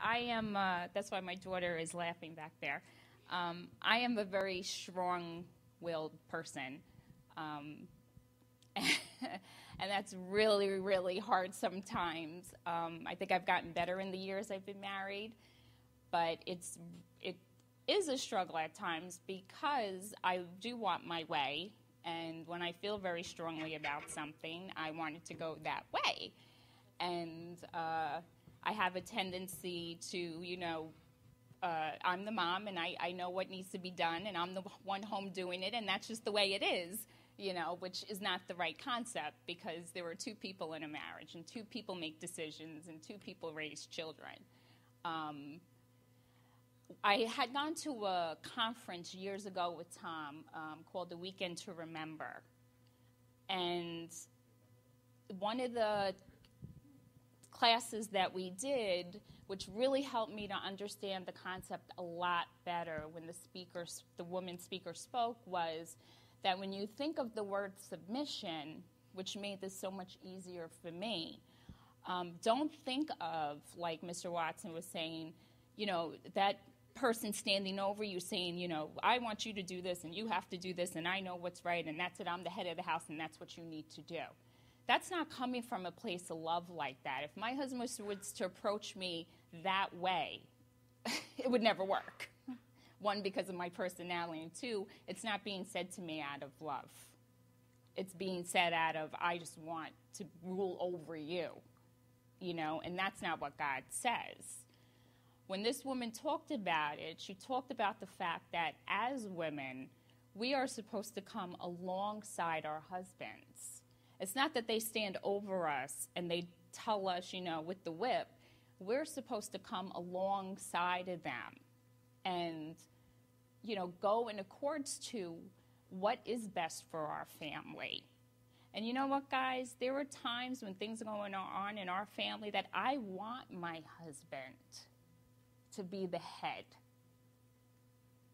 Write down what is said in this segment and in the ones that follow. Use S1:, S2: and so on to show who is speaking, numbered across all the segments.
S1: I am, that's why my daughter is laughing back there. I am a very strong-willed person. And that's really, really hard sometimes. I think I've gotten better in the years I've been married, but it is a struggle at times because I do want my way, and when I feel very strongly about something, I want it to go that way. And I have a tendency to, I'm the mom, and I know what needs to be done, and I'm the one home doing it, and that's just the way it is, which is not the right concept, because there are two people in a marriage, and two people make decisions, and two people raise children. I had gone to a conference years ago with Tom called The Weekend to Remember, and one of the classes that we did, which really helped me to understand the concept a lot better when the woman speaker spoke, was that when you think of the word submission, which made this so much easier for me, don't think of, like Mr. Watson was saying, that person standing over you saying, I want you to do this and you have to do this and I know what's right and that's it, I'm the head of the house and that's what you need to do. That's not coming from a place of love like that. If my husband was to approach me that way, it would never work. One, because of my personality, and two, it's not being said to me out of love. It's being said out of, I just want to rule over you, and that's not what God says. When this woman talked about it, she talked about the fact that as women, we are supposed to come alongside our husbands. It's not that they stand over us and they tell us, with the whip. We're supposed to come alongside of them and, go in accordance to what is best for our family. And you know what, guys? There are times when things are going on in our family that I want my husband to be the head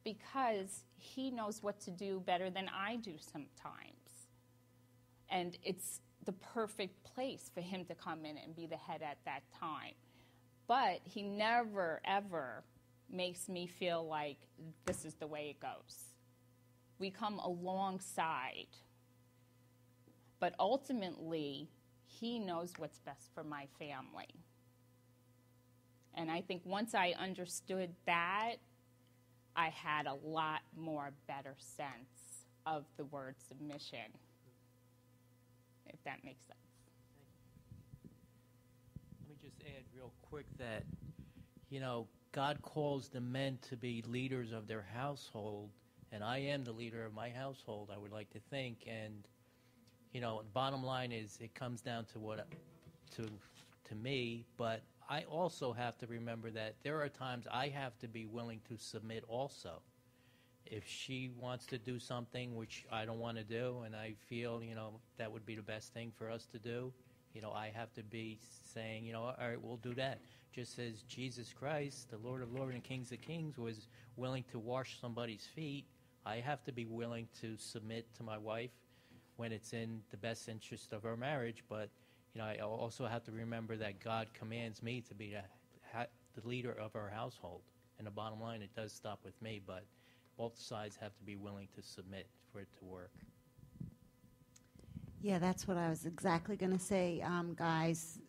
S1: because he knows what to do better than I do sometimes. And it's the perfect place for him to come in and be the head at that time. But he never, ever makes me feel like this is the way it goes. We come alongside. But ultimately, he knows what's best for my family. And I think once I understood that, I had a lot more better sense of the word submission, if that makes sense.
S2: Let me just add real quick that, God calls the men to be leaders of their household, and I am the leader of my household, I would like to think. And, the bottom line is it comes down to to me, but I also have to remember that there are times I have to be willing to submit also. If she wants to do something which I don't want to do and I feel, that would be the best thing for us to do, I have to be saying, all right, we'll do that. Just as Jesus Christ, the Lord of Lords and Kings of Kings, was willing to wash somebody's feet, I have to be willing to submit to my wife when it's in the best interest of our marriage. But, I also have to remember that God commands me to be the leader of our household. And the bottom line, it does stop with me, but both sides have to be willing to submit for it to work.
S3: Yeah, that's what I was exactly going to say, guys.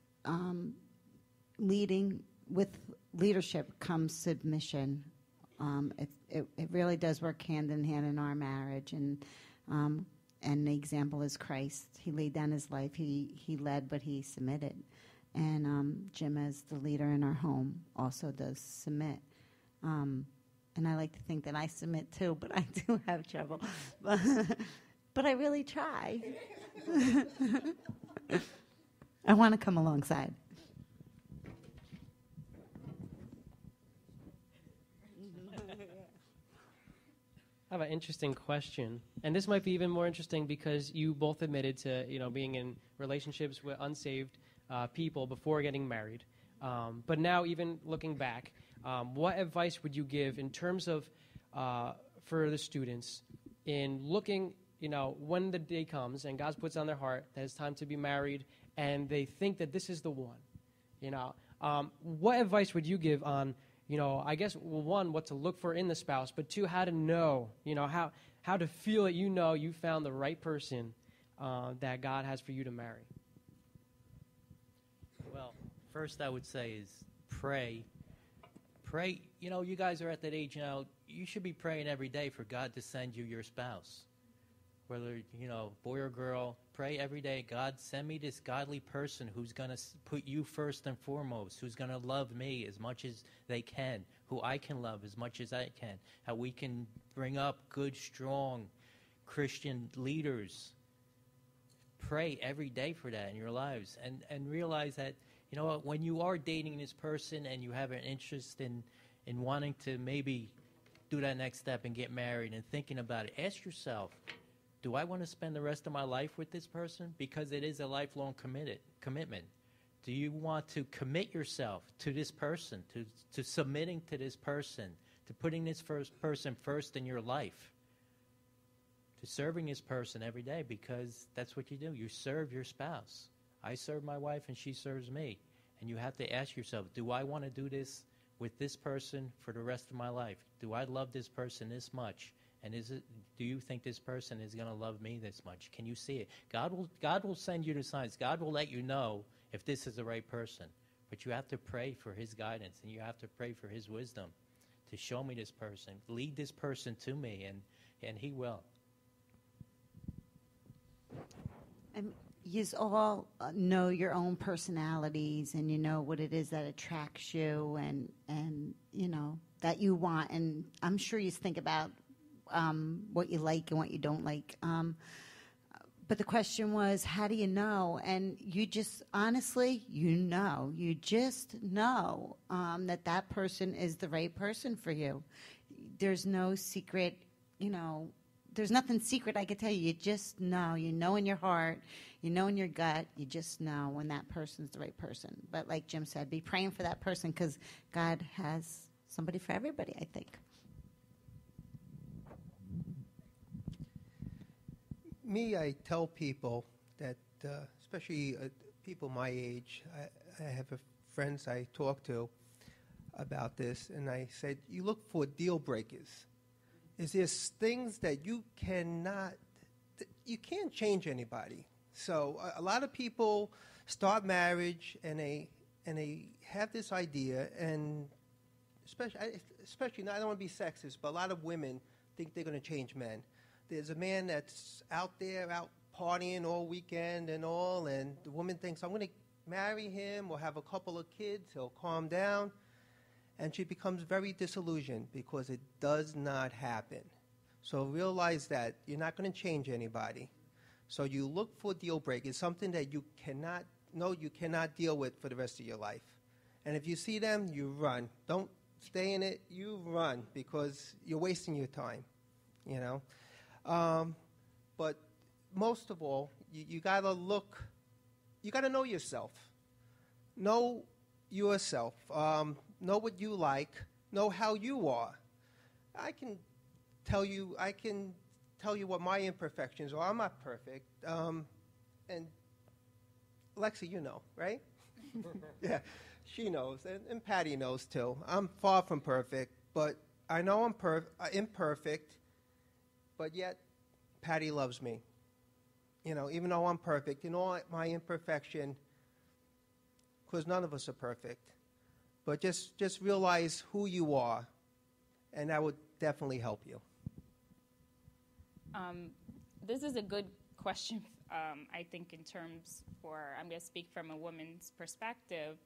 S3: Leading with leadership comes submission. It really does work hand in hand in our marriage, and the example is Christ. He laid down his life. He led, but he submitted. And Jim, as the leader in our home, also does submit. And I like to think that I submit too, but I do have trouble. But I really try. I want to come alongside.
S4: I have an interesting question. And this might be even more interesting because you both admitted to, being in relationships with unsaved people before getting married. But now, even looking back, what advice would you give in terms of, for the students, in looking, when the day comes and God puts on their heart that it's time to be married and they think that this is the one, What advice would you give on, I guess, well, one, what to look for in the spouse, but two, how to know, how to feel that you found the right person that God has for you to marry?
S2: Well, first I would say is pray. Pray, you guys are at that age now, you should be praying every day for God to send you your spouse. Whether, boy or girl, pray every day, God, send me this godly person who's going to put you first and foremost, who's going to love me as much as they can, who I can love as much as I can, how we can bring up good, strong Christian leaders. Pray every day for that in your lives, and realize that, when you are dating this person and you have an interest in wanting to maybe do that next step and get married and thinking about it, ask yourself, do I want to spend the rest of my life with this person? Because it is a lifelong commitment. Do you want to commit yourself to this person, to submitting to this person, to putting this person first in your life, to serving this person every day? Because that's what you do. You serve your spouse. I serve my wife and she serves me. And you have to ask yourself, do I want to do this with this person for the rest of my life? Do I love this person this much? And do you think this person is going to love me this much? Can you see it? God will send you the signs. God will let you know if this is the right person. But you have to pray for his guidance, and you have to pray for his wisdom to show me this person. Lead this person to me, and he will.
S3: And you all know your own personalities, and you know what it is that attracts you, and that you want. And I'm sure you think about what you like and what you don't like. But the question was, how do you know? And you just, honestly, you just know that person is the right person for you. There's no secret, there's nothing secret I could tell you. You just know. You know in your heart. You know in your gut. You just know when that person's the right person. But like Jim said, be praying for that person, because God has somebody for everybody, I think.
S5: I tell people that, especially people my age, I have friends I talk to about this, and I said, you look for deal breakers. Is there things that you can't change anybody. So a lot of people start marriage and they have this idea, and especially, I don't want to be sexist, but a lot of women think they're going to change men. There's a man that's out partying all weekend and all, and the woman thinks, I'm going to marry him or have a couple of kids, he'll calm down, and she becomes very disillusioned because it does not happen. So realize that you're not going to change anybody. So you look for deal breakers, something that you cannot deal with for the rest of your life. And if you see them, you run. Don't stay in it, you run, because you're wasting your time, But most of all, you got to know yourself. Know yourself. Know what you like. Know how you are. I can tell you what my imperfections are. I'm not perfect. And Lexi, right? Yeah, she knows. And Patty knows, too. I'm far from perfect, but I know I'm imperfect, but yet Patty loves me. Even though I'm perfect, in all my imperfection, because none of us are perfect. But just realize who you are, and that would definitely help you.
S1: This is a good question, I think, in terms I'm going to speak from a woman's perspective.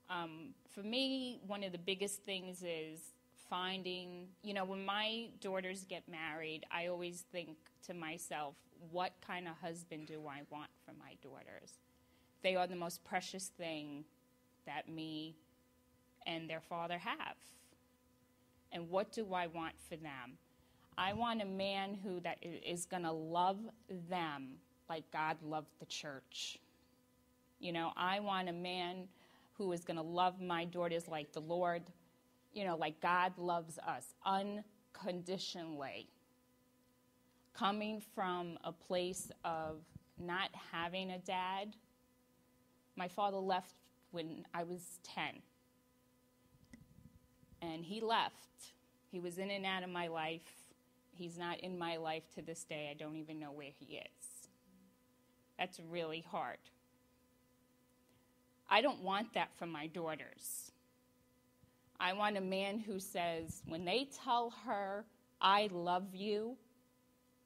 S1: For me, one of the biggest things is finding, when my daughters get married, I always think to myself, what kind of husband do I want for my daughters? They are the most precious thing that me and their father have. And what do I want for them? I want a man that is going to love them like God loved the church. I want a man who is going to love my daughters like the Lord, like God loves us, unconditionally. Coming from a place of not having a dad, my father left when I was 10. And he left. He was in and out of my life. He's not in my life to this day. I don't even know where he is. That's really hard. I don't want that for my daughters. I want a man who says, when they tell her, I love you,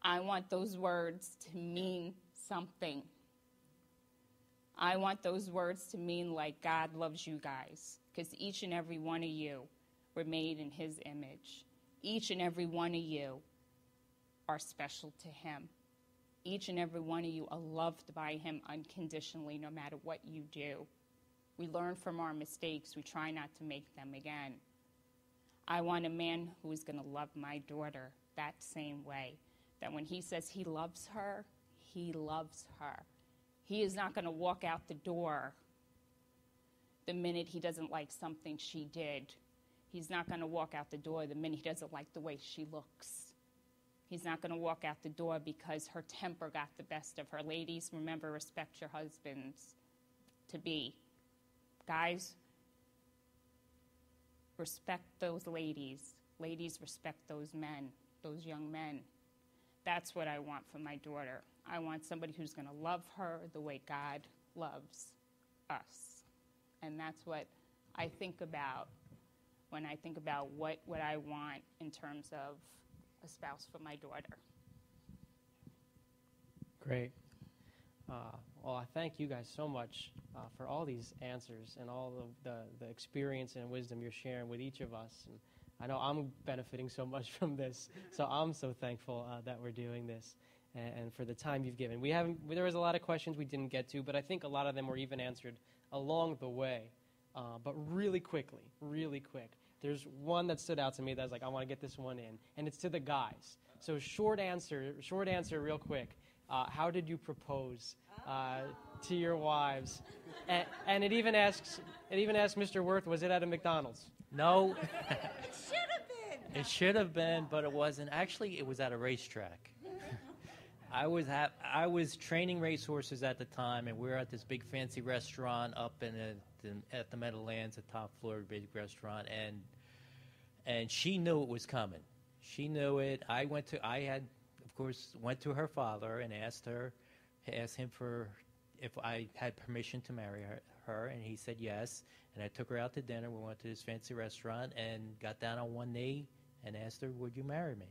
S1: I want those words to mean something. I want those words to mean like God loves you guys, because each and every one of you were made in his image. Each and every one of you are special to him. Each and every one of you are loved by him unconditionally, no matter what you do. We learn from our mistakes. We try not to make them again. I want a man who is going to love my daughter that same way, that when he says he loves her, he loves her. He is not going to walk out the door the minute he doesn't like something she did. He's not going to walk out the door the minute he doesn't like the way she looks. He's not going to walk out the door because her temper got the best of her. Ladies, remember, respect your husbands to be. Guys, respect those ladies. Ladies, respect those men, those young men. That's what I want for my daughter. I want somebody who's going to love her the way God loves us. And that's what I think about when I think about what I want in terms of a spouse for my daughter.
S4: Great. Well, I thank you guys so much for all these answers and all of the experience and wisdom you're sharing with each of us. And I know I'm benefiting so much from this, so I'm so thankful that we're doing this and for the time you've given. There was a lot of questions we didn't get to, but I think a lot of them were even answered along the way. But really quick. There's one that stood out to me that I was like, I want to get this one in, and it's to the guys. So short answer real quick. How did you propose to your wives? And it even asks Mr. Worth, was it at a McDonald's?
S2: No.
S3: It should have been.
S2: It should have been, but it wasn't. Actually, it was at a racetrack. I was training racehorses at the time, and we were at this big fancy restaurant up at the Meadowlands, the top floor, big restaurant, and she knew it was coming. She knew it. I went to her father and asked him if I had permission to marry her, and he said yes. And I took her out to dinner. We went to this fancy restaurant and got down on one knee and asked her, "Would you marry me?"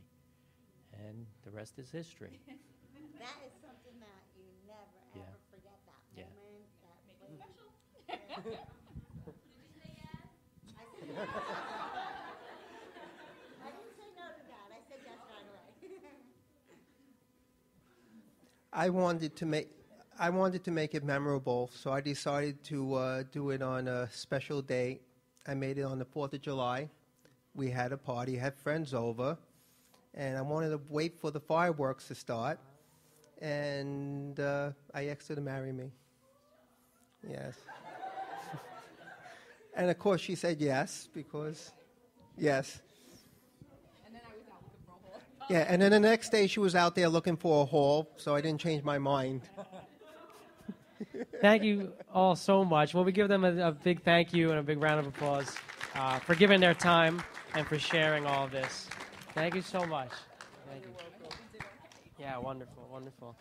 S2: And the rest is history.
S3: That is something that you never,
S2: Yeah.
S3: ever forget that
S2: Yeah.
S3: moment. That
S6: Make it
S3: was-
S6: special. Did you say yes?
S3: I said yes. I didn't say no to that. I said yes right away.
S5: I wanted to make it memorable, so I decided to do it on a special day. I made it on the 4th of July. We had a party, had friends over, and I wanted to wait for the fireworks to start. And I asked her to marry me. Yes. And of course she said yes, because, yes.
S6: And then I was out looking for a hole.
S5: Yeah, and then the next day she was out there looking for a hole, so I didn't change my mind.
S4: Thank you all so much. Well, we give them a big thank you and a big round of applause for giving their time and for sharing all of this. Thank you so much. Thank you. Yeah, wonderful.